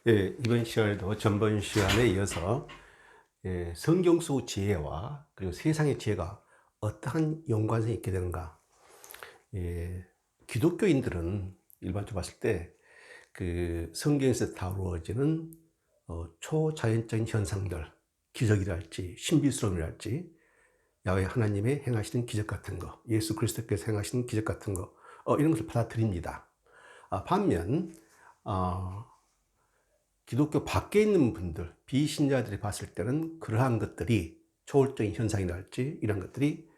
예, 이번 시간에도 전번 시간에 이어서 성경 속 지혜와 그리고 세상의 지혜가 어떠한 연관성이 있게 되는가. 기독교인들은 일반적으로 봤을 때 그 성경에서 다루어지는 초자연적인 현상들, 기적이랄지 신비스러움이랄지 야훼 하나님의 행하시는 기적 같은 거, 예수 그리스도께서 행하시는 기적 같은 거, 이런 것을 받아들입니다. 반면 기독교 밖에 있는 분들, 비신자들이 봤을 때는 그러한 것들이 초월적인 현상이랄지 이런 것들이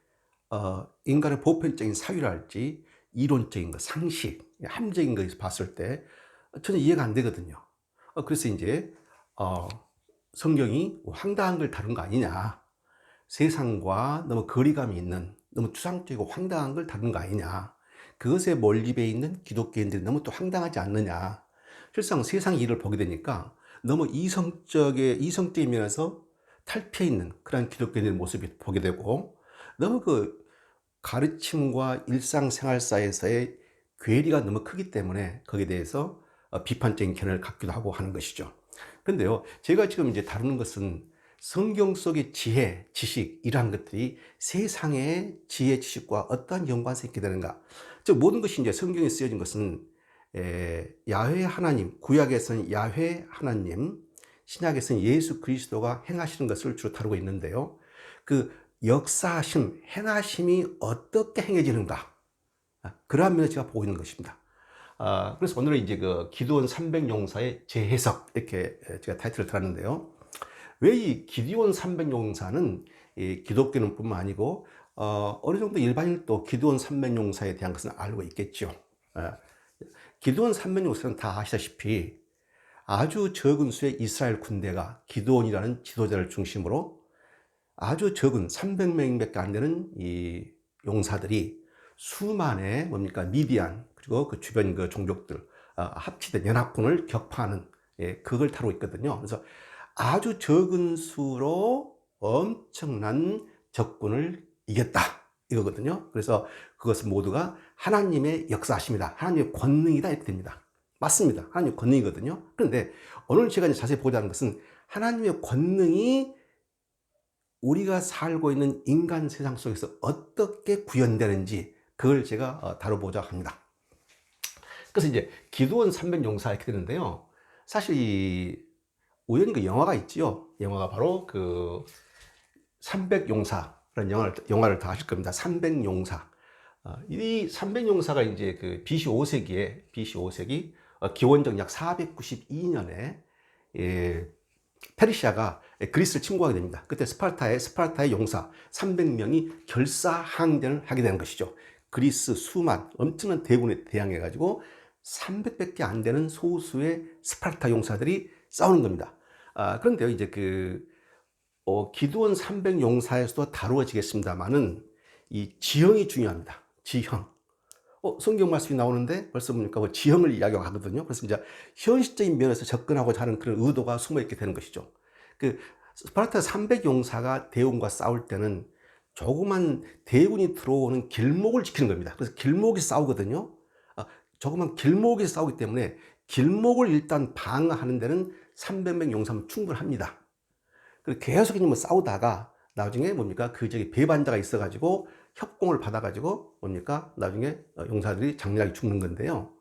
인간의 보편적인 사유랄지 이론적인 것, 상식, 함정인 것에서 봤을 때 전혀 이해가 안 되거든요. 그래서 이제 성경이 황당한 걸 다룬 거 아니냐, 세상과 너무 거리감이 있는 너무 추상적이고 황당한 걸 다룬 거 아니냐, 그것에 몰입해 있는 기독교인들이 너무 또 황당하지 않느냐. 실상 세상 일을 보게 되니까 너무 이성적인 면에서 탈피해 있는 그런 기독교인의 모습이 보게 되고, 너무 그 가르침과 일상생활사에서의 괴리가 너무 크기 때문에 거기에 대해서 비판적인 견해를 갖기도 하고 하는 것이죠. 그런데요, 제가 지금 이제 다루는 것은 성경 속의 지혜, 지식, 이러한 것들이 세상의 지혜, 지식과 어떠한 연관성이 있게 되는가. 즉, 모든 것이 이제 성경에 쓰여진 것은 야훼 하나님, 구약에서는 야훼 하나님, 신약에서는 예수 그리스도가 행하시는 것을 주로 다루고 있는데요. 그 역사하심, 행하심이 어떻게 행해지는가, 그러한 면을 제가 보고 있는 것입니다. 그래서 오늘은 이제 그 기드온 300용사의 재해석, 이렇게 제가 타이틀을 달았는데요. 왜 이 기드온 300용사는 기독교는 뿐만 아니고 어느 정도 일반인도 기드온 300용사에 대한 것은 알고 있겠죠. 기드온 300용사는 다 아시다시피 아주 적은 수의 이스라엘 군대가 기드온이라는 지도자를 중심으로 아주 적은 300명밖에 안 되는 이 용사들이 수만의 미디안 그리고 그 주변 그 종족들 합치된 연합군을 격파하는, 그걸 다루고 있거든요. 그래서 아주 적은 수로 엄청난 적군을 이겼다, 이거거든요. 그래서 그것은 모두가 하나님의 역사하심이다, 하나님의 권능이다, 이렇게 됩니다. 맞습니다. 하나님의 권능이거든요. 그런데 오늘 제가 이제 자세히 보자는 것은 하나님의 권능이 우리가 살고 있는 인간 세상 속에서 어떻게 구현되는지, 그걸 제가 다뤄보자 합니다. 그래서 이제 기드온 300용사 이렇게 되는데요. 사실 우연히 그 영화가 있지요. 영화가 바로 그 300용사라는 영화를 다 아실 겁니다. 300용사. 이 300용사가 이제 그 BC 5세기 기원적 약 492년에 페르시아가 그리스를 침공하게 됩니다. 그때 스파르타의 용사 300명이 결사항전을 하게 되는 것이죠. 그리스 수만 엄청난 대군에 대항해 가지고 300밖에 안 되는 소수의 스파르타 용사들이 싸우는 겁니다. 그런데요, 이제 기드온 300용사에서도 다루어지겠습니다만은 이 지형이 중요합니다. 지형. 성경 말씀이 나오는데 벌써 보니까 지형을 이야기하거든요. 그래서 이제 현실적인 면에서 접근하고자 하는 그런 의도가 숨어 있게 되는 것이죠. 그 스파르타 300용사가 대군과 싸울 때는 조그만 대군이 들어오는 길목을 지키는 겁니다. 그래서 길목에서 싸우거든요. 조그만 길목에서 싸우기 때문에 길목을 일단 방어하는 데는 300명 용사면 충분합니다. 그리고 계속 싸우다가 나중에 그 지역에 배반자가 있어가지고 협공을 받아가지고 나중에 용사들이 장렬하게 죽는 건데요.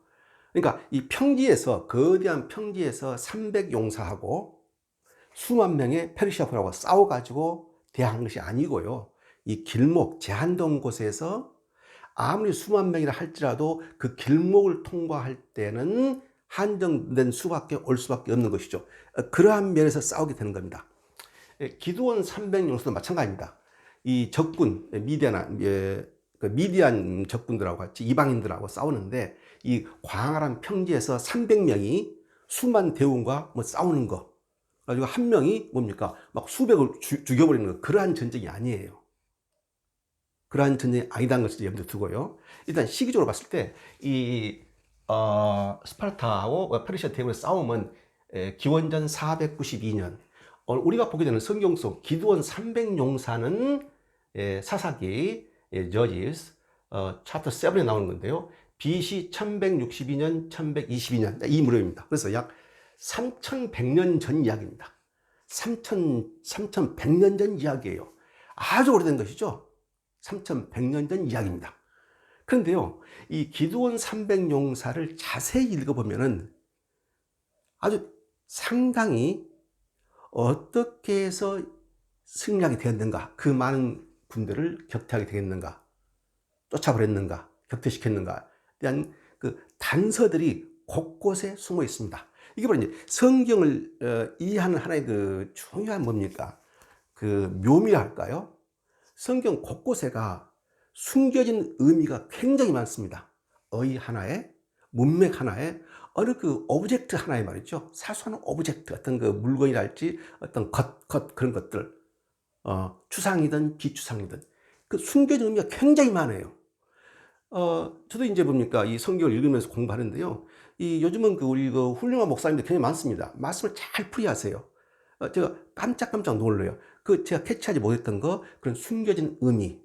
그러니까 이 평지에서, 거대한 평지에서 300용사하고 수만 명의 페르시아군하고 싸워가지고 대항한 것이 아니고요. 이 길목, 제한된 곳에서 아무리 수만 명이라 할지라도 그 길목을 통과할 때는 한정된 수밖에 올 수밖에 없는 것이죠. 그러한 면에서 싸우게 되는 겁니다. 기드온 300용사도 마찬가지입니다. 이 적군, 미디안 적군들하고 같이 이방인들하고 싸우는데 이 광활한 평지에서 300명이 수만 대군과 싸우는 거 가지고 한 명이 막 수백을 죽여버리는 거, 그러한 전쟁이 아니에요. 그러한 전쟁이 아니다는 것을 염두에 두고요. 일단 시기적으로 봤을 때 이 스파르타하고 페르시아 대군의 싸움은 기원전 492년, 우리가 보게 되는 성경 속 기드온 300용사는 사사기 저지스 챕터 7에 나오는 건데요. BC 1162년, 1122년 이 무렵입니다. 그래서 약 3100년 전 이야기입니다. 3100년 전 이야기예요. 아주 오래된 것이죠. 3100년 전 이야기입니다. 그런데요, 이 기드온 300용사를 자세히 읽어보면은 아주 상당히 어떻게 해서 승리하게 되었는가, 그 많은 군대를 격퇴하게 되겠는가, 쫓아버렸는가, 격퇴시켰는가에 대한 그 단서들이 곳곳에 숨어 있습니다. 이게 바로 이제 성경을 이해하는 하나의 그 중요한 뭡니까? 그 묘미랄까요? 성경 곳곳에가 숨겨진 의미가 굉장히 많습니다. 의 하나에, 문맥 하나에, 어느 그 오브젝트 하나에 말이죠. 사소한 오브젝트, 어떤 그 물건이랄지 어떤 것 그런 것들, 추상이든 비추상이든 그 숨겨진 의미가 굉장히 많아요. 저도 이제 뭡니까, 이 성경을 읽으면서 공부하는데요. 이 요즘은 그 우리 그 훌륭한 목사님들 굉장히 많습니다. 말씀을 잘 풀이하세요. 제가 깜짝깜짝 놀라요. 그 제가 캐치하지 못했던 거, 그런 숨겨진 의미,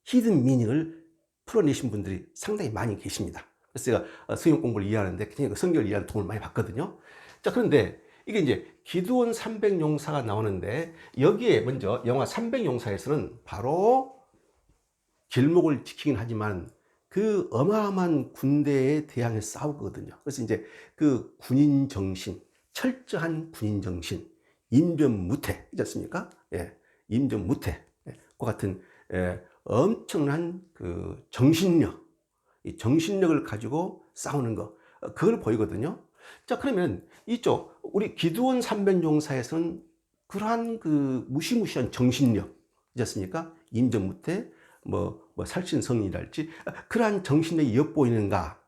히든 미닝을 풀어내신 분들이 상당히 많이 계십니다. 그래서 제가 성경 공부를 이해하는데 굉장히 성경을 이해하는 도움을 많이 받거든요. 자, 그런데 이게 이제 기드온 300용사가 나오는데, 여기에 먼저 영화 300용사에서는 바로 길목을 지키긴 하지만 그 어마어마한 군대에 대항해서 싸우거든요. 그래서 이제 그 군인 정신, 철저한 군인 정신, 임전무태, 있지 않습니까? 예, 임전무태, 예, 그 같은 엄청난 그 정신력, 이 정신력을 가지고 싸우는 거, 그걸 보이거든요. 자, 그러면 이쪽 우리 기드온 300용사에서는 그러한 그 무시무시한 정신력, 있지 않습니까? 임전무태, 살신성리랄지 그러한 정신력이 엿보이는가,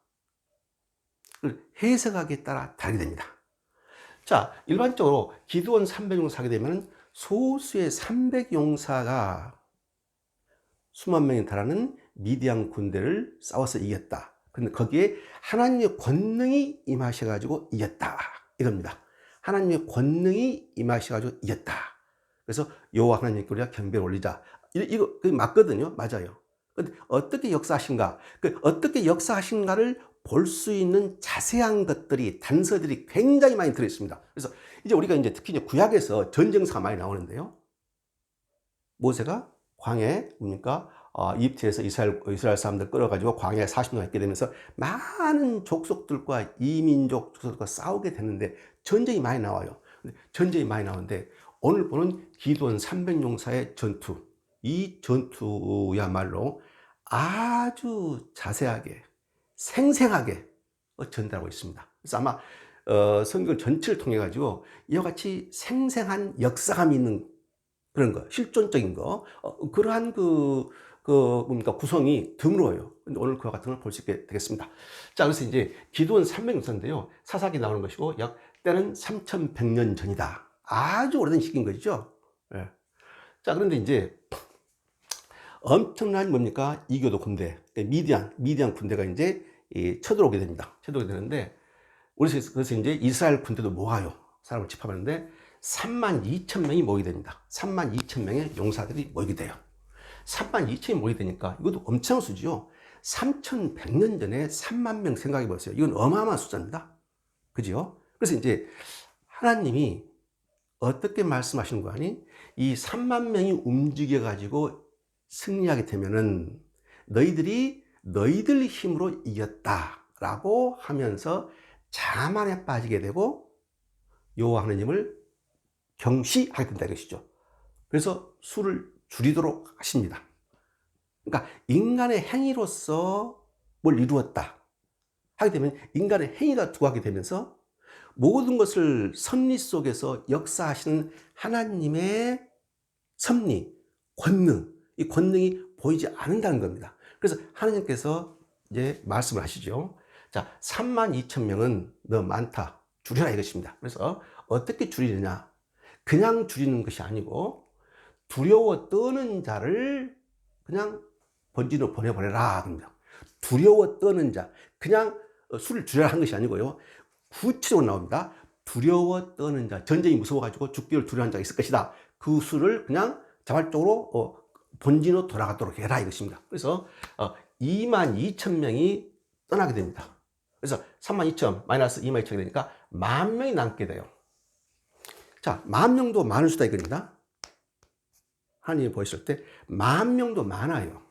해석하기에 따라 다르게 됩니다. 자, 일반적으로 기드온 300용사 하게 되면 소수의 300용사가 수만 명에 달하는 미디안 군대를 싸워서 이겼다. 근데 거기에 하나님의 권능이 임하셔가지고 이겼다, 이겁니다. 하나님의 권능이 임하셔가지고 이겼다. 그래서 여호와 하나님께 우리가 경배를 올리자. 이거 맞거든요. 맞아요. 근데 어떻게 역사하신가? 어떻게 역사하신가를 볼 수 있는 자세한 것들이, 단서들이 굉장히 많이 들어있습니다. 그래서 이제 우리가 이제 특히 이제 구약에서 전쟁사가 많이 나오는데요. 모세가 광야에 뭡니까? 이집트에서 이스라엘 사람들 끌어가지고 광야에 40년 있게 되면서 많은 족속들과 이민족 족속들과 싸우게 되는데 전쟁이 많이 나와요. 전쟁이 많이 나오는데 오늘 보는 기드온 300용사의 전투, 이 전투야말로 아주 자세하게, 생생하게 전달하고 있습니다. 그래서 아마 성경 전체를 통해 가지고 이와 같이 생생한 역사감이 있는 그런 거, 실존적인 거, 그러한 뭡니까, 구성이 드물어요. 근데 오늘 그와 같은 걸 볼 수 있게 되겠습니다. 자, 그래서 이제 기드온 300용사인데요. 사사기 나오는 것이고, 때는 3100년 전이다. 아주 오래된 시기인 것이죠. 예. 자, 그런데 이제 엄청난 뭡니까, 이교도 군대, 미디안 군대가 이제 쳐들어오게 됩니다. 쳐들어오게 되는데, 그래서 이제 이스라엘 군대도 모아요. 사람을 집합하는데 32,000명이 모이게 됩니다. 32,000명의 용사들이 모이게 돼요. 32,000명이 모이게 되니까 이것도 엄청난 수지요. 3,100년 전에 3만 명 생각해 보세요. 이건 어마어마한 숫자입니다. 그죠? 그래서 이제 하나님이 어떻게 말씀하시는 거 아니? 이 3만 명이 움직여 가지고 승리하게 되면은 너희들 힘으로 이겼다라고 하면서 자만에 빠지게 되고 여호와 하나님을 경시하게 된다 이것이죠. 그래서 수를 줄이도록 하십니다. 그러니까 인간의 행위로서 뭘 이루었다 하게 되면 인간의 행위가 두하게 되면서 모든 것을 섭리 속에서 역사하시는 하나님의 섭리, 권능, 이 권능이 보이지 않는다는 겁니다. 그래서 하나님께서 이제 말씀을 하시죠. 자, 32,000명은 너무 많다, 줄여라 이것입니다. 그래서 어떻게 줄이느냐? 그냥 줄이는 것이 아니고 두려워 떠는 자를 그냥 번지로 보내버려라 합니다. 두려워 떠는 자, 그냥 수를 줄여라 한 것이 아니고요. 구체적으로 나옵니다. 두려워 떠는 자, 전쟁이 무서워가지고 죽기를 두려워하는 자가 있을 것이다. 그 수를 그냥 자발적으로 본진으로 돌아가도록 해라 이것입니다. 그래서 22,000명이 떠나게 됩니다. 그래서 32,000 마이너스 22,000이 되니까 10,000명이 남게 돼요. 자, 10,000명도 많을 수다 이겁니다. 하나님이 보셨을 때 10,000명도 많아요.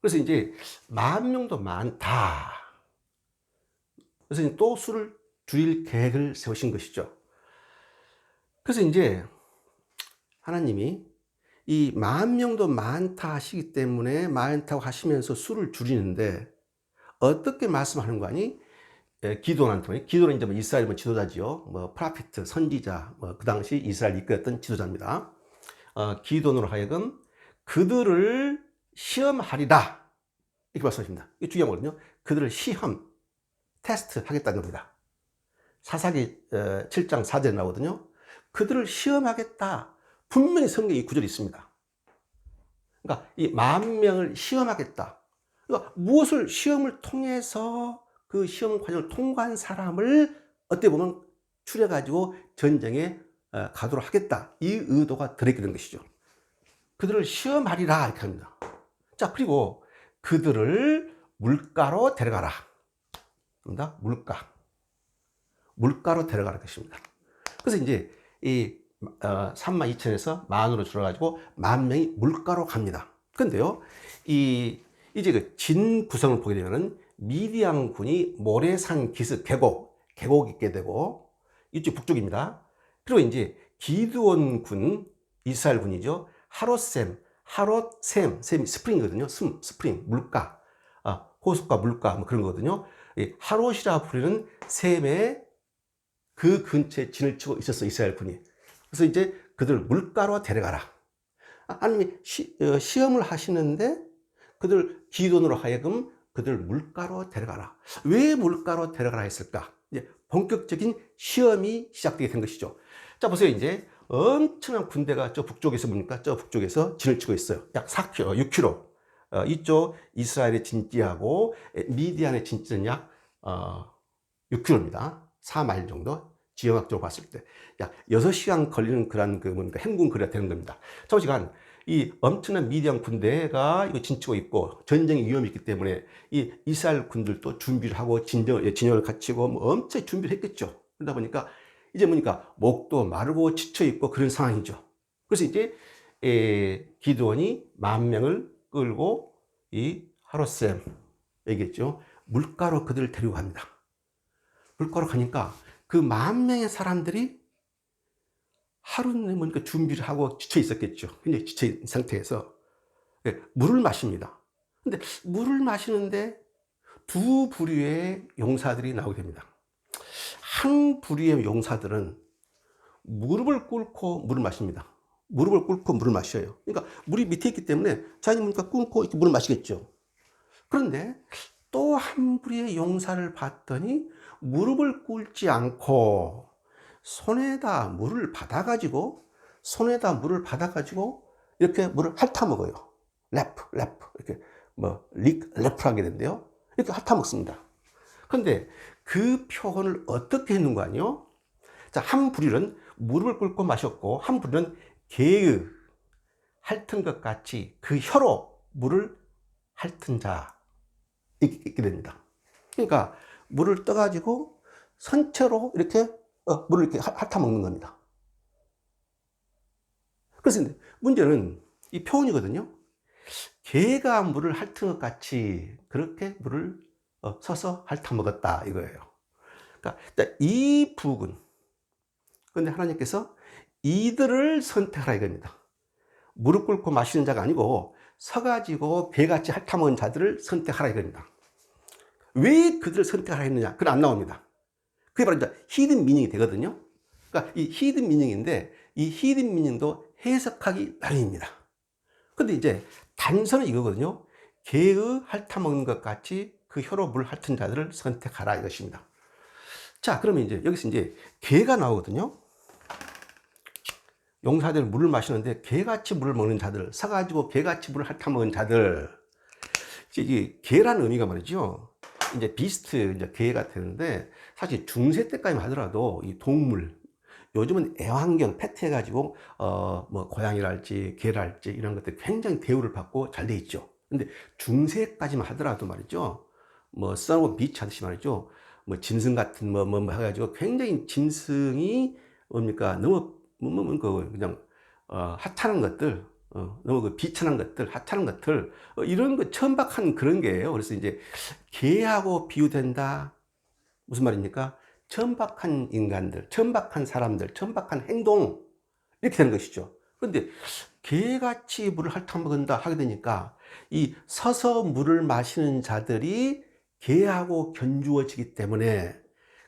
그래서 이제 10,000명도 많다. 그래서 이제 또 수를 줄일 계획을 세우신 것이죠. 그래서 이제 하나님이 이 10,000명도 많다 하시기 때문에 많다고 하시면서 수를 줄이는데 어떻게 말씀하는 거 아니? 기도는 통해, 기도는 이제 뭐 이스라엘 뭐 지도자지요. 뭐 프라피트, 선지자, 뭐 그 당시 이스라엘 이끌었던 지도자입니다. 기도원으로 하여금 그들을 시험하리라 이렇게 말씀하십니다. 이게 중요한 거거든요. 그들을 시험, 테스트 하겠다는 겁니다. 사사기 7장 4절에 나오거든요. 그들을 시험하겠다. 분명히 성경에 이 구절이 있습니다. 그러니까 이 10,000명을 시험하겠다. 그러니까 무엇을 시험을 통해서 그 시험 과정을 통과한 사람을 어떻게 보면 추려가지고 전쟁에 가도록 하겠다. 이 의도가 들어있게 된 것이죠. 그들을 시험하리라 이렇게 합니다. 자, 그리고 그들을 물가로 데려가라. 물가로 데려가는 것입니다. 그래서 이제 이 32,000에서 만으로 줄어가지고 10,000명이 물가로 갑니다. 그런데요, 이제 그 진 구성을 보게 되면은 미디안 군이 모래산 기슭 계곡이 있게 되고 이쪽 북쪽입니다. 그리고 이제 기드온 군, 이스라엘 군이죠. 셈이 스프링이거든요. 스프링, 물가, 호숫가, 물가, 뭐 그런 거거든요. 하롯이라 부르는 셈의 그 근처에 진을 치고 있었어, 이스라엘 군이. 그래서 이제 그들 물가로 데려가라. 하나님이 시험을 하시는데 그들 기돈으로 하여금 그들 물가로 데려가라. 왜 물가로 데려가라 했을까? 이제 본격적인 시험이 시작되게 된 것이죠. 자, 보세요. 이제 엄청난 군대가 저 북쪽에서 뭡니까? 저 북쪽에서 진을 치고 있어요. 약 4km, 6km. 이쪽 이스라엘의 진지하고 미디안의 진지는 약 6km입니다. 4마일 정도. 지형학적으로 봤을 때 약 6시간 걸리는 그런 뭡니까? 행군 거리가 되는 겁니다. 잠시간 이 엄청난 미디안 군대가 이거 진치고 있고 전쟁의 위험이 있기 때문에 이 이스라엘 군들도 준비를 하고 진영을 갖추고 뭐 엄청 준비를 했겠죠. 그러다 보니까 이제 뭐니까 목도 마르고 지쳐 있고 그런 상황이죠. 그래서 이제 기드온이 10,000명을 끌고 이 하롯셈 얘기했죠. 물가로 그들을 데리고 갑니다. 물가로 가니까 그 10,000명의 사람들이 하루는 뭐니까 준비를 하고 지쳐 있었겠죠. 굉장히 지쳐 있는 상태에서 물을 마십니다. 근데 물을 마시는데 두 부류의 용사들이 나오게 됩니다. 한 부류의 용사들은 무릎을 꿇고 물을 마십니다. 무릎을 꿇고 물을 마셔요. 그러니까 물이 밑에 있기 때문에 자기 무릎을 꿇고 이렇게 물을 마시겠죠. 그런데 또 한 부류의 용사를 봤더니 무릎을 꿇지 않고 손에다 물을 받아가지고 이렇게 물을 핥아먹어요. 래프 이렇게 래프하게 된대요. 이렇게 핥아먹습니다. 그런데 그 표현을 어떻게 했는 거 아니요? 자, 한 부류는 무릎을 꿇고 마셨고 한 부류는 개의 핥은 것 같이 그 혀로 물을 핥은 자 있게 됩니다. 그러니까 물을 떠가지고 선체로 이렇게 물을 이렇게 핥아먹는 겁니다. 그래서 문제는 이 표현이거든요. 개가 물을 핥은 것 같이 그렇게 물을 서서 핥아먹었다 이거예요. 그러니까 이 부분, 그런데 하나님께서 이들을 선택하라 이겁니다. 무릎 꿇고 마시는 자가 아니고 서가지고 개같이 핥아먹은 자들을 선택하라 이겁니다. 왜 그들을 선택하라 했느냐? 그건 안 나옵니다. 그게 바로 이제 히든 미닝이 되거든요. 그러니까 이 히든 미닝인데 이 히든 미닝도 해석하기 나름입니다. 근데 이제 단서는 이거거든요. 개의 핥아먹는 것 같이 그 혀로 물 핥은 자들을 선택하라 이것입니다. 자, 그러면 이제 여기서 이제 개가 나오거든요. 용사들 물을 마시는데 개같이 물을 먹는 자들, 서가지고 개같이 물을 핥아먹은 자들. 이 개라는 의미가 말이죠. 이제 비스트, 이제 개가 되는데, 사실 중세 때까지만 하더라도 이 동물, 요즘은 애완견, 패트 해가지고, 뭐, 고양이랄지, 개랄지, 이런 것들 굉장히 대우를 받고 잘 돼 있죠. 근데 중세까지만 하더라도 말이죠. 뭐, 썬 오브 비치 하듯이 말이죠. 뭐 짐승 같은 뭐 해가지고 굉장히 짐승이 뭡니까 너무 그냥 하찮은 것들, 너무 그 비천한 것들, 하찮은 것들, 이런 거 천박한 그런 게예요. 그래서 이제 개하고 비유된다. 무슨 말입니까? 천박한 인간들, 천박한 사람들, 천박한 행동, 이렇게 되는 것이죠. 그런데 개같이 물을 핥아먹는다 하게 되니까 이 서서 물을 마시는 자들이 개하고 견주어지기 때문에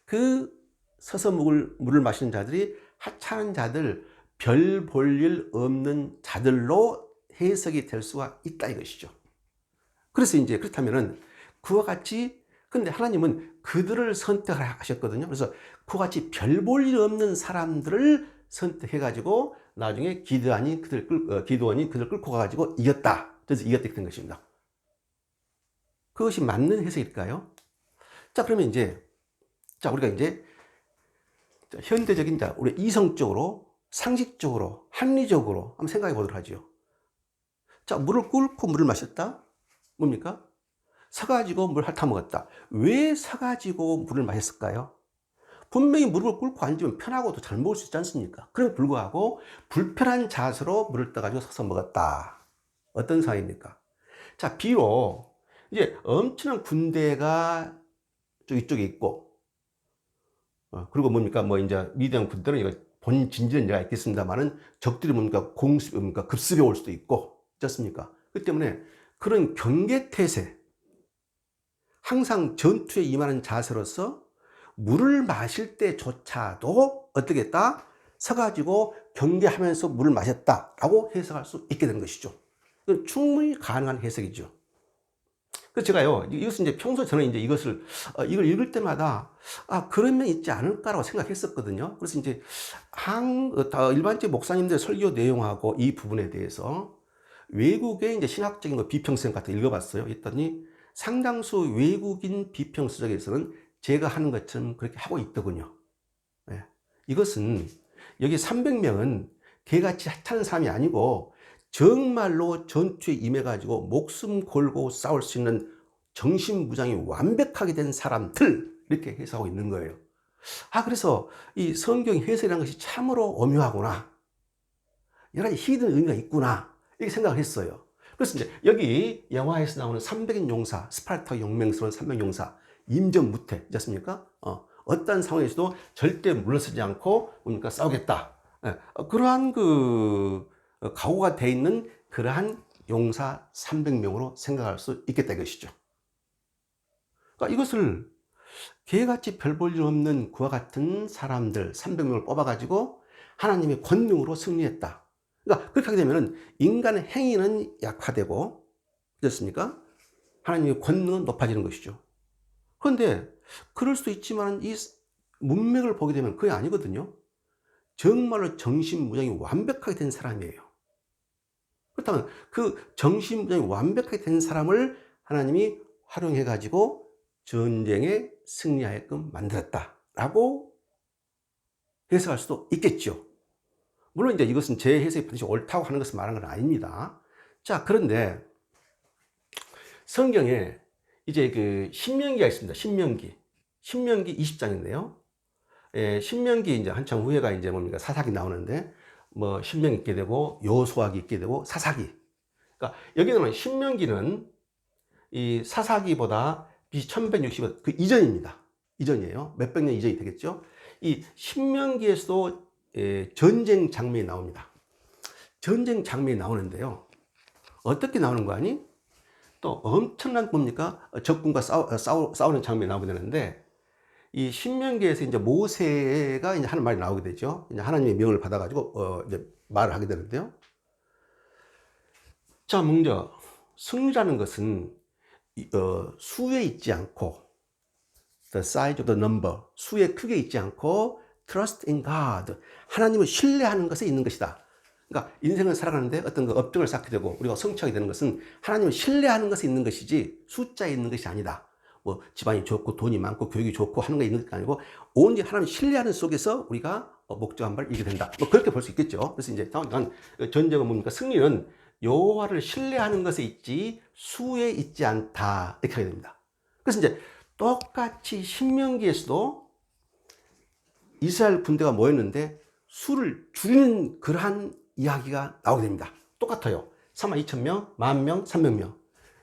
그 서서 물을 마시는 자들이 하찮은 자들, 별 볼 일 없는 자들로 해석이 될 수가 있다 이것이죠. 그래서 이제 그렇다면은 그와 같이, 근데 하나님은 그들을 선택하셨거든요. 그래서 그와 같이 별 볼 일 없는 사람들을 선택해 가지고 나중에 기드온이 그들 끌고 가가지고 이겼다. 그래서 이겼다 된 것입니다. 그것이 맞는 해석일까요? 자, 그러면 이제, 자, 우리가 이제 현대적인, 자, 우리 이성적으로, 상식적으로, 합리적으로 한번 생각해 보도록 하죠. 자, 물을 끓고 물을 마셨다? 뭡니까? 사가지고 물 핥아먹었다. 왜 사가지고 물을 마셨을까요? 분명히 무릎을 꿇고 앉으면 편하고도 잘 먹을 수 있지 않습니까? 그럼에도 불구하고 불편한 자세로 물을 떠가지고 서서 먹었다. 어떤 상황입니까? 자, 비록 이제 엄청난 군대가 이쪽에 있고, 그리고 뭡니까? 뭐 이제 미대한 군대는 이거 본 진지는 얘가 있겠습니다만은 적들이 뭡니까? 뭡니까? 급습해 올 수도 있고, 그렇습니까? 그 때문에 그런 경계태세, 항상 전투에 임하는 자세로서 물을 마실 때조차도 어떻게 했다? 서가지고 경계하면서 물을 마셨다라고 해석할 수 있게 되는 것이죠. 이건 충분히 가능한 해석이죠. 그래서 제가요, 이것은 이제 평소 저는 이제 이걸 읽을 때마다, 그런 면이 있지 않을까라고 생각했었거든요. 그래서 이제, 일반적 목사님들의 설교 내용하고 이 부분에 대해서 외국의 이제 신학적인 비평성 같은 거 읽어봤어요. 했더니 상당수 외국인 비평서적에서는 제가 하는 것처럼 그렇게 하고 있더군요. 네. 이것은 여기 300명은 개같이 하찮은 사람이 아니고 정말로 전투에 임해가지고 목숨 걸고 싸울 수 있는 정신무장이 완벽하게 된 사람들, 이렇게 해석하고 있는 거예요. 그래서 이 성경 해석이라는 것이 참으로 오묘하구나. 여러 가지 히든 의미가 있구나. 이렇게 생각을 했어요. 그래서 이제 여기 영화에서 나오는 300인 용사, 스파르타 용맹스러운 300 용사, 임전무태, 있지 않습니까? 어떤 상황에서도 절대 물러서지 않고 뭡니까? 싸우겠다. 그러한 각오가 돼 있는 그러한 용사 300명으로 생각할 수 있겠다 이것이죠. 그러니까 이것을 개같이 별 볼 일 없는 그와 같은 사람들 300명을 뽑아가지고 하나님의 권능으로 승리했다. 그러니까 그렇게 하게 되면 인간의 행위는 약화되고, 그렇습니까? 하나님의 권능은 높아지는 것이죠. 그런데 그럴 수도 있지만 이 문맥을 보게 되면 그게 아니거든요. 정말로 정신무장이 완벽하게 된 사람이에요. 그렇다면 그 정신무장이 완벽하게 된 사람을 하나님이 활용해 가지고 전쟁에 승리하게끔 만들었다라고 해석할 수도 있겠죠. 물론 이제 이것은 제 해석이 반드시 옳다고 하는 것을 말하는 건 아닙니다. 자, 그런데 성경에 이제 그 신명기가 있습니다. 신명기 20장인데요. 신명기 이제 한참 후에가 이제 뭡니까? 사사기 나오는데, 뭐 신명기 있게 되고 여호수아기 있게 되고 사사기. 그러니까 여기는 신명기는 이 사사기보다 BC 1160 그 이전입니다. 이전이에요. 몇백 년 이전이 되겠죠. 이 신명기에서도 전쟁 장면이 나옵니다. 전쟁 장면이 나오는데요. 어떻게 나오는 거 아니? 또 엄청난 뭡니까? 적군과 싸우는 장면이 나오게 되는데, 이 신명기에서 이제 모세가 이제 하는 말이 나오게 되죠. 이제 하나님의 명을 받아가지고 이제 말을 하게 되는데요. 자, 먼저 승리라는 것은 수에 있지 않고, the size of the number, 수의 크기에 있지 않고 trust in God, 하나님을 신뢰하는 것에 있는 것이다. 그러니까 인생을 살아가는데 어떤 업적을 쌓게 되고 우리가 성취하게 되는 것은 하나님을 신뢰하는 것에 있는 것이지 숫자에 있는 것이 아니다. 뭐 집안이 좋고 돈이 많고 교육이 좋고 하는 게 있는 게 아니고 오직 하나님 신뢰하는 속에서 우리가 목적한 바를 이루게 된다. 뭐 그렇게 볼 수 있겠죠. 그래서 이제 전쟁은 뭡니까? 승리는 여호와를 신뢰하는 것에 있지 수에 있지 않다. 이렇게 하게 됩니다. 그래서 이제 똑같이 신명기에서도 이스라엘 군대가 모였는데 수를 줄이는 그러한 이야기가 나오게 됩니다. 똑같아요. 3만 2천 명, 10,000명, 300명.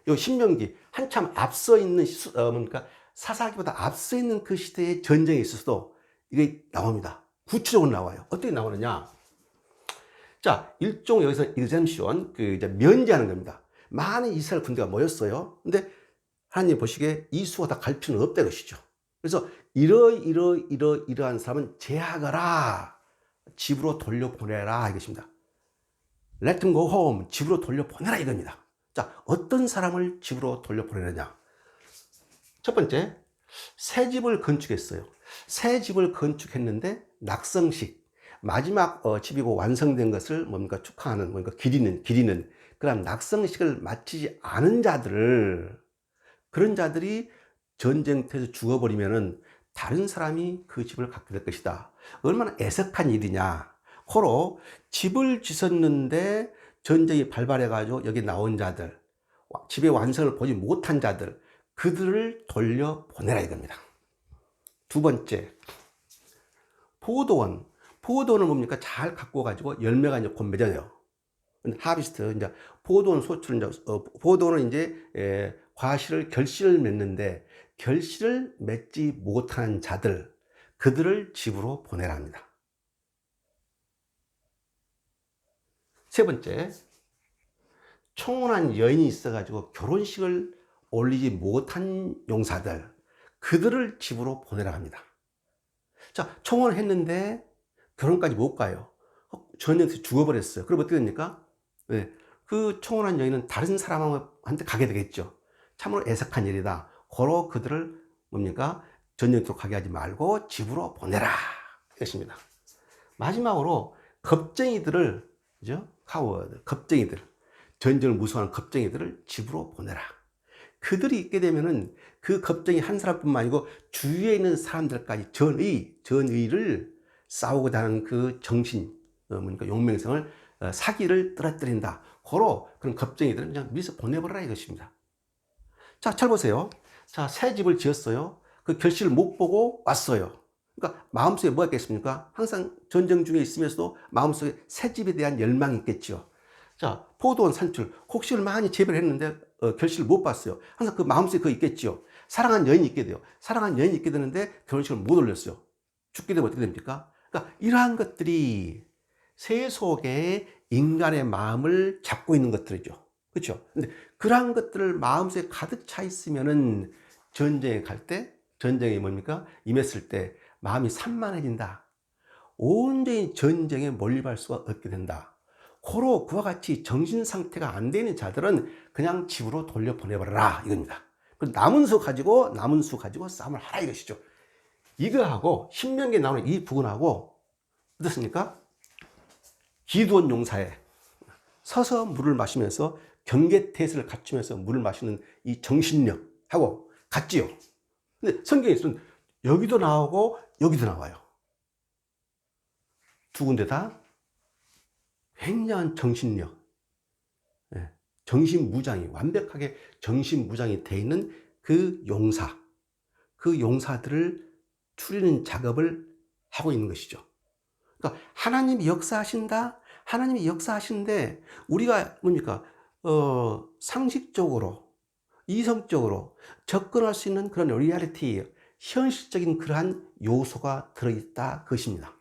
이 신명기 한참 앞서 있는 그러니까 사사기보다 앞서 있는 그 시대의 전쟁에 있어서도 이게 나옵니다. 구체적으로 나와요. 어떻게 나오느냐? 자, 일종 여기서 exemption, 이제 면제하는 겁니다. 많은 이스라엘 군대가 모였어요. 근데 하나님 보시기에 이 수가 다 갈 필요는 없다 것이죠. 그래서 이러한 사람은 제하거라. 집으로 돌려보내라 이것입니다. Let them go home. 집으로 돌려보내라 이겁니다. 자, 어떤 사람을 집으로 돌려보내느냐? 첫 번째, 새 집을 건축했어요. 새 집을 건축했는데 낙성식, 마지막 집이고 완성된 것을 뭡니까 축하하는, 뭔가 기리는 그런 낙성식을 마치지 않은 자들을, 그런 자들이 전쟁터에서 죽어버리면은 다른 사람이 그 집을 갖게 될 것이다. 얼마나 애석한 일이냐. 호로 집을 짓었는데 전쟁이 발발해가지고 여기 나온 자들, 집의 완성을 보지 못한 자들, 그들을 돌려보내라 이겁니다. 두 번째, 포도원. 포도원은 뭡니까? 잘 갖고 가지고 열매가 이제 곧 맺어요. 하비스트, 이제 포도원 소출은 이제, 포도원은 이제, 과실을, 결실을 맺는데, 결실을 맺지 못한 자들, 그들을 집으로 보내라 합니다. 세 번째, 청혼한 여인이 있어가지고 결혼식을 올리지 못한 용사들, 그들을 집으로 보내라 합니다. 자, 청혼을 했는데 결혼까지 못 가요. 전쟁에서 죽어버렸어요. 그럼 어떻게 됩니까? 네. 그 청혼한 여인은 다른 사람한테 가게 되겠죠. 참으로 애석한 일이다. 고로 그들을 뭡니까? 전쟁터로 가게 하지 말고 집으로 보내라. 이것입니다. 마지막으로 겁쟁이들을, 그죠? 카워드, 겁쟁이들, 전쟁을 무서워하는 겁쟁이들을 집으로 보내라. 그들이 있게 되면은 그 겁쟁이 한 사람뿐만 아니고 주위에 있는 사람들까지 전의를 싸우고자 하는 그 정신, 그러니까 용맹성을, 사기를 떨어뜨린다. 고로 그런 겁쟁이들은 그냥 미리서 보내버려라 이것입니다. 자, 잘 보세요. 자, 새 집을 지었어요. 그 결실을 못 보고 왔어요. 그러니까 마음속에 뭐가 있겠습니까? 항상 전쟁 중에 있으면서도 마음속에 새 집에 대한 열망이 있겠죠. 자, 포도원 산출. 혹시를 많이 재배를 했는데 결실을 못 봤어요. 항상 그 마음속에 그거 있겠죠. 사랑한 여인이 있게 돼요. 사랑한 여인이 있게 되는데 결혼식을 못 올렸어요. 죽게 되면 어떻게 됩니까? 그러니까 이러한 것들이 새 속에 인간의 마음을 잡고 있는 것들이죠. 그렇죠? 근데 그러한 것들을 마음속에 가득 차 있으면은 전쟁에 갈 때, 전쟁이 뭡니까? 임했을 때 마음이 산만해진다. 온전히 전쟁에 몰입할 수가 없게 된다. 고로 그와 같이 정신 상태가 안 되는 자들은 그냥 집으로 돌려보내버려라 이겁니다. 남은 수 가지고 싸움을 하라 이것이죠. 이거하고 신명기에 나오는 이 부분하고 어떻습니까? 기드온 용사에 서서 물을 마시면서 경계태세를 갖추면서 물을 마시는 이 정신력하고 같지요. 근데 성경에 있으면 여기도 나오고 여기도 나와요. 두 군데 다 굉장한 정신력, 정신무장이, 완벽하게 정신무장이 되어 있는 그 용사, 그 용사들을 추리는 작업을 하고 있는 것이죠. 그러니까 하나님이 역사하신다? 하나님이 역사하시는데 우리가 뭡니까? 상식적으로, 이성적으로 접근할 수 있는 그런 리얼리티, 현실적인 그러한 요소가 들어있다 그것입니다.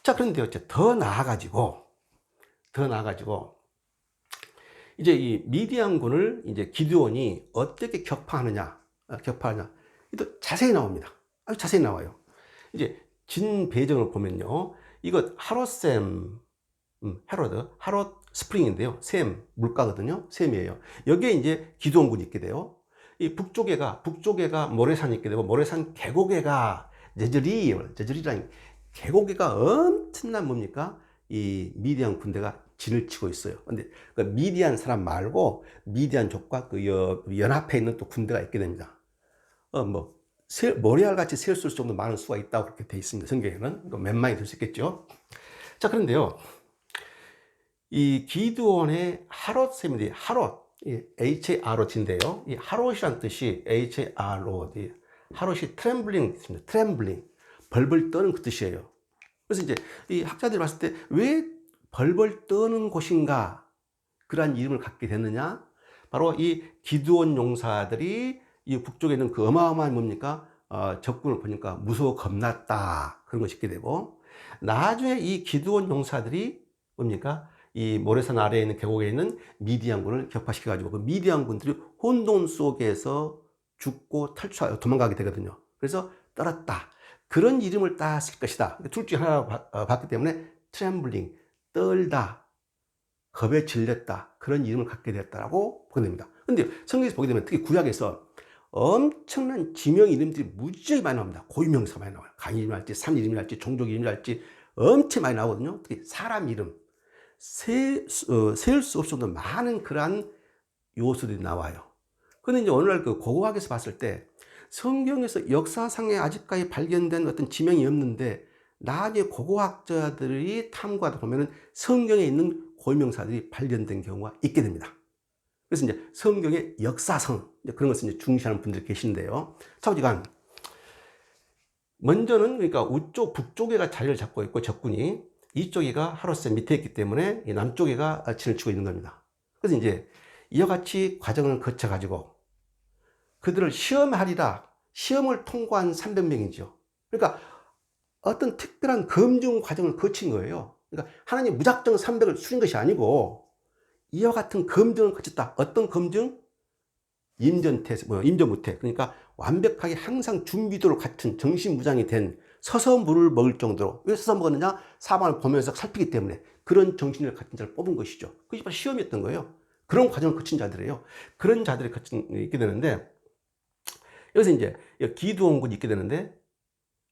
자, 그런데 더 나아가지고 이제 이 미디안군을 이제 기드온이 어떻게 격파하느냐, 또 자세히 나옵니다. 아주 자세히 나와요. 이제 진 배경을 보면요, 이거 하롯샘, 하롯 스프링인데요, 샘 물가거든요, 샘이에요. 여기에 이제 기드온군이 있게 돼요. 이 북쪽에가 모래산이 있게 되고, 모래산 계곡에가 제저리라는 계곡에가 엄청난 뭡니까? 이 미디안 군대가 진을 치고 있어요. 근데 그 미디안 사람 말고 미디안족과 그 연합해 있는 또 군대가 있게 됩니다. 모래알 같이 셀 수 있을 정도 많은 수가 있다고 그렇게 돼 있습니다. 성경에는 몇만이 될 수 있겠죠. 자, 그런데요, 이 기드온의 하롯 셈인데, 이 HAROT인데요. 이 하롯이란 뜻이 HAROT, 하롯이 트렘블링 있습니다. 트렘블링, 벌벌 떠는 그 뜻이에요. 그래서 이제 이 학자들이 봤을 때 왜 벌벌 떠는 곳인가 그러한 이름을 갖게 됐느냐? 바로 이 기드온 용사들이 이 북쪽에 있는 그 어마어마한 뭡니까? 적군을 보니까 무서워 겁났다. 그런 것이 있게 되고, 나중에 이 기드온 용사들이 뭡니까? 이 모래산 아래에 있는 계곡에 있는 미디안군을 격파시켜 가지고 그 미디안군들이 혼돈 속에서 죽고 도망가게 되거든요. 그래서 떨었다. 그런 이름을 땄을 것이다. 둘 중에 하나 봤기 때문에 트렘블링, 떨다, 겁에 질렸다. 그런 이름을 갖게 되었다라고 보게 됩니다. 근데 성경에서 보게 되면 특히 구약에서 엄청난 지명 이름들이 무지하게 많이 나옵니다. 고유명사 많이 나와요. 강 이름이랄지, 산 이름이랄지, 종족 이름이랄지 엄청 많이 나오거든요. 특히 사람 이름, 셀 수 없을 정도로 많은 그러한 요소들이 나와요. 그런데 이제 어느 날 그 고고학에서 봤을 때 성경에서 역사상에 아직까지 발견된 어떤 지명이 없는데 나중에 고고학자들이 탐구하다 보면은 성경에 있는 고유명사들이 발견된 경우가 있게 됩니다. 그래서 이제 성경의 역사성, 그런 것을 이제 중시하는 분들이 계신데요. 차오지간 먼저는 그러니까 우쪽 북쪽에가 자리를 잡고 있고 적군이 이쪽에가 하롯세 밑에 있기 때문에 남쪽에가 진을 치고 있는 겁니다. 그래서 이제 이와 같이 과정을 거쳐 가지고 그들을 시험하리라, 시험을 통과한 300명이죠. 그러니까 어떤 특별한 검증 과정을 거친 거예요. 그러니까 하나님 무작정 300을 수린 것이 아니고 이와 같은 검증을 거쳤다. 어떤 검증? 임전무태. 그러니까 완벽하게 항상 준비도록 같은 정신무장이 된 서서 물을 먹을 정도로. 왜 서서 먹었느냐? 사방을 보면서 살피기 때문에 그런 정신을 가진 자를 뽑은 것이죠. 그것이 바로 시험이었던 거예요. 그런 과정을 거친 자들이에요. 그런 자들이 있게 되는데, 여기서 이제 기드온군이 있게 되는데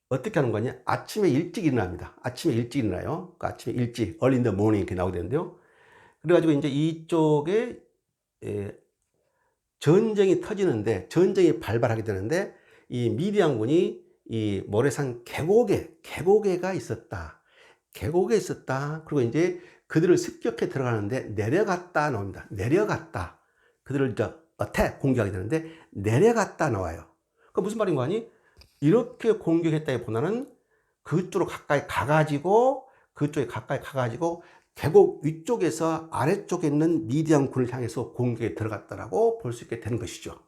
어떻게 하는 거냐? 아침에 일찍 일어납니다. 아침에 일찍 일어나요. 그러니까 아침에 일찍 early in the morning 이렇게 나오게 되는데요. 그래가지고 이제 이쪽에 전쟁이 터지는데, 전쟁이 발발하게 되는데 이 미디안군이 이 모래산 계곡에가 있었다. 계곡에 있었다. 그리고 이제 그들을 습격해 들어가는데 내려갔다 나옵니다. 내려갔다. 그들을 공격하게 되는데 내려갔다 나와요. 그 무슨 말인 거 아니? 이렇게 공격했다기보다는 그쪽으로 가까이 가가지고 계곡 위쪽에서 아래쪽에 있는 미디안 군을 향해서 공격에 들어갔다라고 볼 수 있게 되는 것이죠.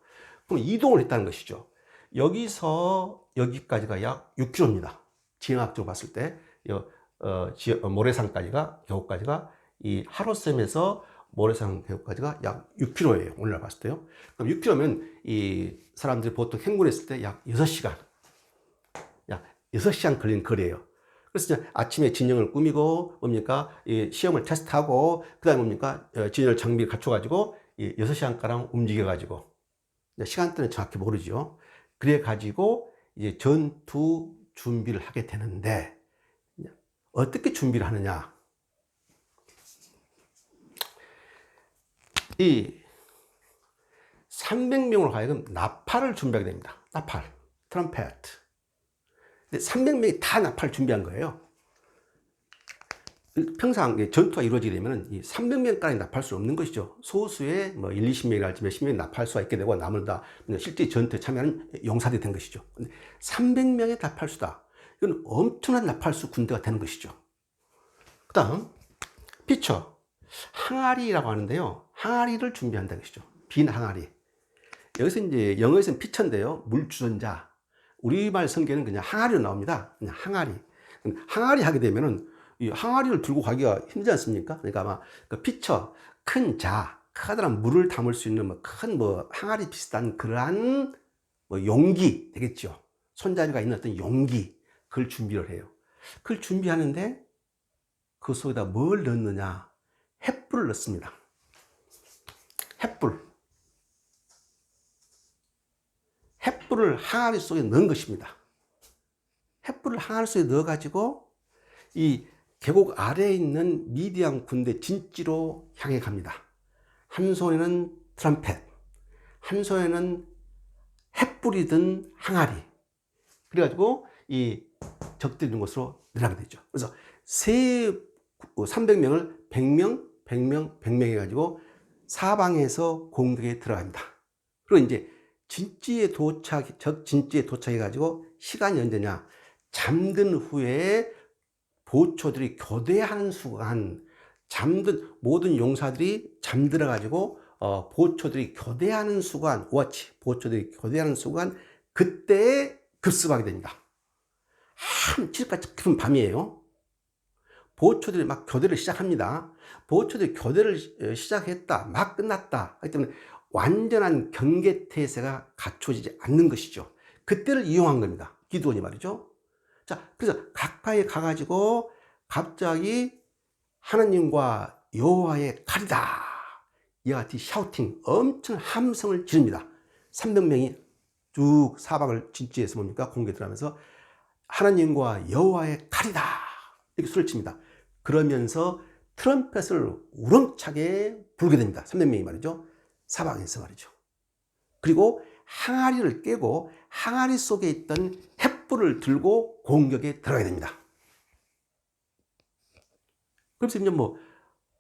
그럼 이동을 했다는 것이죠. 여기서 여기까지가 약 6km입니다. 지형학적으로 봤을 때 모래산까지가 계곡까지가 이 하롯셈에서 모래산 계곡까지가 약 6km예요. 오늘날 봤을 때요. 그럼 6km면 이 사람들이 보통 행군했을 때 약 6시간, 약 6시간 걸리는 거리예요. 그래서 이제 아침에 진영을 꾸미고 뭡니까? 이 시험을 테스트하고 그다음에 뭡니까? 진열 장비를 갖춰가지고 이 6시간가량 움직여가지고 시간대는 정확히 모르죠. 그래가지고 이제 전투 준비를 하게 되는데 어떻게 준비를 하느냐? 이 300명으로 하여금 나팔을 준비하게 됩니다. 나팔, 트럼펫. 근데 300명이 다 나팔을 준비한 거예요. 평상 전투가 이루어지려면 이 300명까지 납할 수 없는 것이죠. 소수의 1, 20명이랄지 몇십 명이 납할 수가 있게 되고 남을 다 실제 전투에 참여하는 용사들이 된 것이죠. 근데 300명의 납할수다. 이건 엄청난 납할수 군대가 되는 것이죠. 그 다음 피처, 항아리라고 하는데요. 항아리를 준비한다는 것이죠. 빈 항아리. 여기서 이제 영어에서는 피처인데요. 물주전자. 우리말 성경에는 그냥 항아리로 나옵니다. 그냥 항아리. 항아리 하게 되면은 이 항아리를 들고 가기가 힘들지 않습니까? 그러니까 아마 그 피처, 큰 커다란 물을 담을 수 있는 큰 항아리 비슷한 그러한 용기 되겠죠. 손잡이가 있는 어떤 용기, 그걸 준비를 해요. 그걸 준비하는데 그 속에다 뭘 넣느냐? 횃불을 넣습니다. 횃불을 항아리 속에 넣은 것입니다. 횃불을 항아리 속에 넣어가지고 이 계곡 아래에 있는 미디안 군대 진지로 향해 갑니다. 한 손에는 트럼펫, 한 손에는 횃불이 든 항아리. 그래가지고 이 적들이 있는 곳으로 내려가게 되죠. 그래서 300명을 100명, 100명, 100명 해가지고 사방에서 공격에 들어갑니다. 그리고 이제 적진지에 도착해가지고 시간이 언제냐? 잠든 후에 보초들이 교대하는 순간, 잠든 모든 용사들이 잠들어가지고 보초들이 교대하는 순간, 보초들이 교대하는 순간, 그때에 급습하게 됩니다. 칠흑같이 깊은 밤이에요. 보초들이 막 교대를 시작합니다. 보초들이 교대를 시작했다, 막 끝났다 하기 때문에 완전한 경계태세가 갖춰지지 않는 것이죠. 그때를 이용한 겁니다. 기드온이 말이죠. 자, 그래서 가까이 가가지고 갑자기 하나님과 여호와의 칼이다, 이와 같이 샤우팅, 엄청 함성을 지릅니다. 300명이 쭉 사방을 진지에서 뭡니까? 공격에 들어가면서 하나님과 여호와의 칼이다, 이렇게 소리를 칩니다. 그러면서 트럼펫을 우렁차게 불게 됩니다. 300명이 말이죠. 사방에서 말이죠. 그리고 항아리를 깨고 항아리 속에 있던 횃불을 들고 공격에 들어가게 됩니다. 그래서 이제 뭐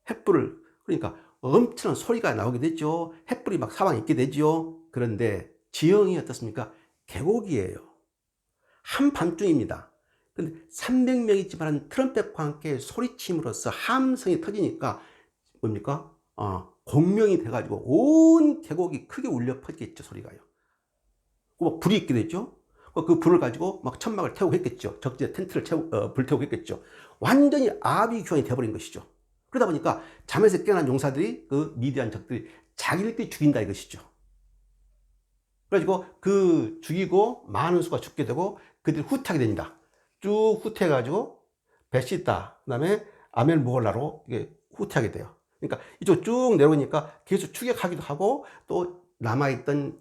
횃불을, 그러니까 엄청난 소리가 나오게 되죠. 횃불이 막 사방에 있게 되죠. 그런데 지형이 어떻습니까? 계곡이에요. 한밤중입니다. 근데 300명이지만 트럼펫과 함께 소리침으로써 함성이 터지니까 뭡니까? 공명이 돼가지고 온 계곡이 크게 울려 퍼지겠죠, 소리가요. 뭐 불이 있게 됐죠. 그 불을 가지고 막 천막을 태우고 했겠죠. 적지에 텐트를 불태우고 했겠죠. 완전히 아비규환이 돼버린 것이죠. 그러다 보니까 잠에서 깨어난 용사들이, 그 미디안 적들이 자기들끼리 죽인다 이것이죠. 그래가지고 그 죽이고 많은 수가 죽게 되고 그들이 후퇴하게 됩니다. 쭉 후퇴해가지고 베시다, 그 다음에 아멜 무홀라로 이게 후퇴하게 돼요. 그러니까 이쪽 쭉 내려오니까 계속 추격하기도 하고, 또 남아있던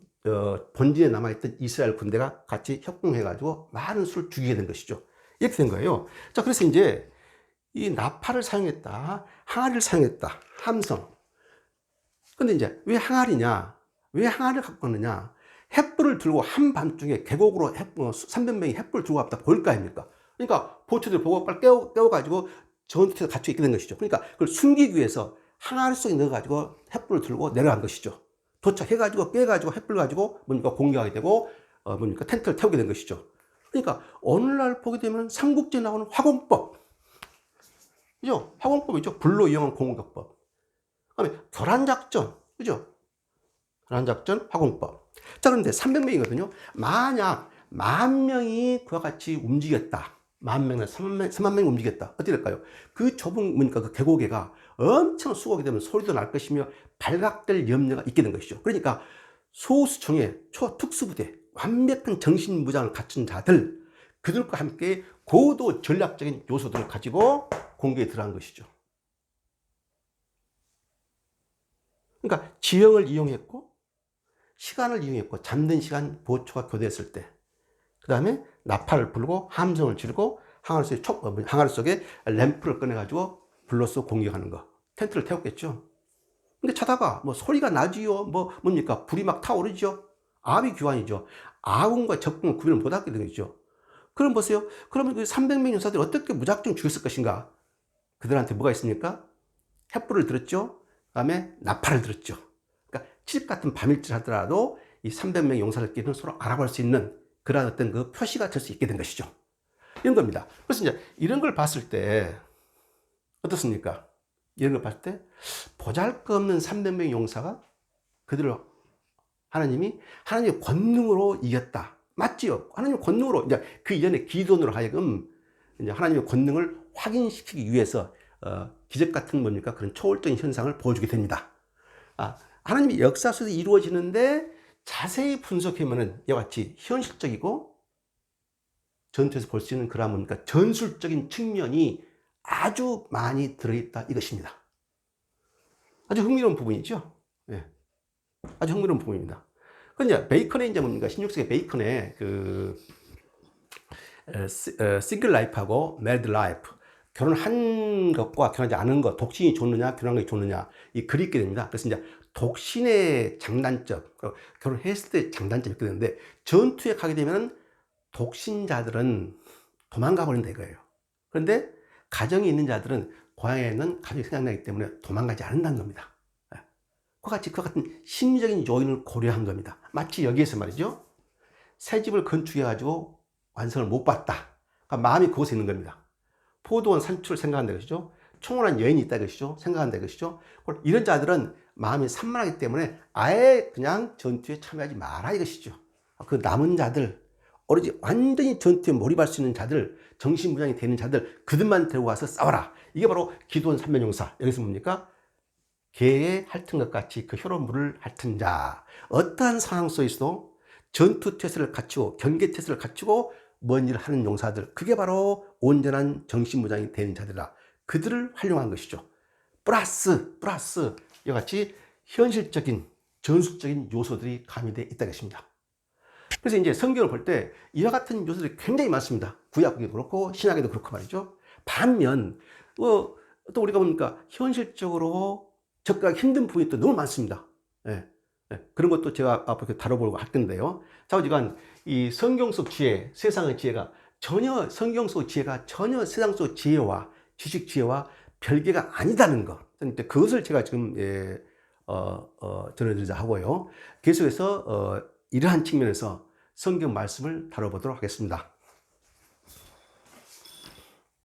본진에 남아있던 이스라엘 군대가 같이 협공해가지고 많은 수를 죽이게 된 것이죠. 이렇게 된 거예요. 자, 그래서 이제 이 나팔을 사용했다, 항아리를 사용했다, 함성. 근데 이제 왜 항아리냐? 왜 항아리를 갖고 왔느냐? 횃불을 들고 한밤중에 계곡으로 300명이 횃불을 들고 왔다 보일 거 아닙니까? 그러니까 보초들 보고 빨리 깨워가지고 전투에서 갇혀 있게 된 것이죠. 그러니까 그걸 숨기기 위해서 항아리 속에 넣어가지고 횃불을 들고 내려간 것이죠. 도착해가지고 깨가지고 횃불 가지고 뭡니까? 공격하게 되고 뭡니까? 텐트를 태우게 된 것이죠. 그러니까 오늘날 보게 되면 삼국지에 나오는 화공법, 그죠? 화공법이죠. 불로 이용한 공격법. 그다음에 교란작전, 그죠? 교란작전, 화공법. 자, 그런데 300명이거든요. 만약 10,000명이 그와 같이 움직였다. 10,000명이나 3만 명이 움직였다. 어떻게 될까요? 그 좁은, 그러니까 그 계곡에가 엄청 수고하게 되면 소리도 날 것이며 발각될 염려가 있게 된 것이죠. 그러니까 소수총의 초특수부대, 완벽한 정신무장을 갖춘 자들, 그들과 함께 고도 전략적인 요소들을 가지고 공격에 들어간 것이죠. 그러니까 지형을 이용했고, 시간을 이용했고, 잠든 시간 보초가 교대했을 때, 그 다음에 나팔을 불고 함성을 지르고 항아리 속에 램프를 꺼내가지고 불로써 공격하는 거. 텐트를 태웠겠죠. 근데 자다가 뭐 소리가 나지요. 뭡니까? 불이 막 타오르죠. 아비규환이죠. 아군과 적군을 구별을 못하게 되겠죠. 그럼 보세요. 그러면 그 300명 용사들이 어떻게 무작정 죽였을 것인가? 그들한테 뭐가 있습니까? 횃불을 들었죠. 그 다음에 나팔을 들었죠. 그러니까 칠흑 같은 밤일지를 하더라도 이 300명 용사들끼리는 서로 알아볼 수 있는 그런 어떤 그 표시가 될 수 있게 된 것이죠. 이런 겁니다. 그래서 이제 이런 걸 봤을 때 어떻습니까? 이런 걸 봤을 때 보잘것없는 300명 용사가 그들을 하나님의 권능으로 이겼다. 맞지요? 하나님의 권능으로, 이제 그 이전에 기도원으로 하여금 이제 하나님의 권능을 확인시키기 위해서 기적 같은 뭡니까? 그런 초월적인 현상을 보여주게 됩니다. 하나님의 역사 속에서 이루어지는데 자세히 분석하면은 이와 같이 현실적이고 전투에서 볼 수 있는 그런 뭡니까? 전술적인 측면이 아주 많이 들어있다 이것입니다. 아주 흥미로운 부분이죠. 네. 아주 흥미로운 부분입니다. 그런데 베이컨의 이제 뭡니까? 16세기 베이컨의 그 싱글 라이프하고 매드 라이프, 결혼한 것과 결혼하지 않은 것, 독신이 좋느냐, 결혼한 것이 좋느냐, 이 글이 있게 됩니다. 그래서 이제 독신의 장단점, 결혼했을 때 장단점이 있게 되는데, 전투에 가게 되면 독신자들은 도망가 버린다 이거예요. 그런데 가정이 있는 자들은 고향에 있는 가족이 생각나기 때문에 도망가지 않는다는 겁니다. 그와 같은 심리적인 요인을 고려한 겁니다. 마치 여기에서 말이죠. 새 집을 건축해가지고 완성을 못 봤다. 그러니까 마음이 그곳에 있는 겁니다. 포도원 산출을 생각한다 것이죠. 청혼한 여인이 있다 것이죠. 생각한다 것이죠. 이런 자들은 마음이 산만하기 때문에 아예 그냥 전투에 참여하지 마라 이것이죠. 그 남은 자들, 오로지 완전히 전투에 몰입할 수 있는 자들, 정신무장이 되는 자들, 그들만 데리고 와서 싸워라. 이게 바로 기도원 삼면용사. 여기서 뭡니까? 개에 핥은 것 같이 그 혀로 물을 핥은 자. 어떠한 상황 속에서도 전투 태세를 갖추고 경계 태세를 갖추고 뭔 일을 하는 용사들, 그게 바로 온전한 정신무장이 되는 자들이라. 그들을 활용한 것이죠. 플러스 이와 같이 현실적인 전술적인 요소들이 가미되어 있다는 것입니다. 그래서 이제 성경을 볼 때 이와 같은 요소들이 굉장히 많습니다. 구약에도 그렇고 신약에도 그렇고 말이죠. 반면 또 우리가 보니까 현실적으로 접근하기 힘든 부분이 또 너무 많습니다. 예, 그런 것도 제가 앞으로 다뤄보려고 할 건데요. 자오지간 이 성경 속 지혜, 세상의 지혜가 전혀 성경 속 지혜가 전혀 세상 속 지혜와 지식 지혜와 별개가 아니다는 것. 그것을 제가 지금 전해드리자 하고요. 계속해서 이러한 측면에서 성경 말씀을 다뤄보도록 하겠습니다.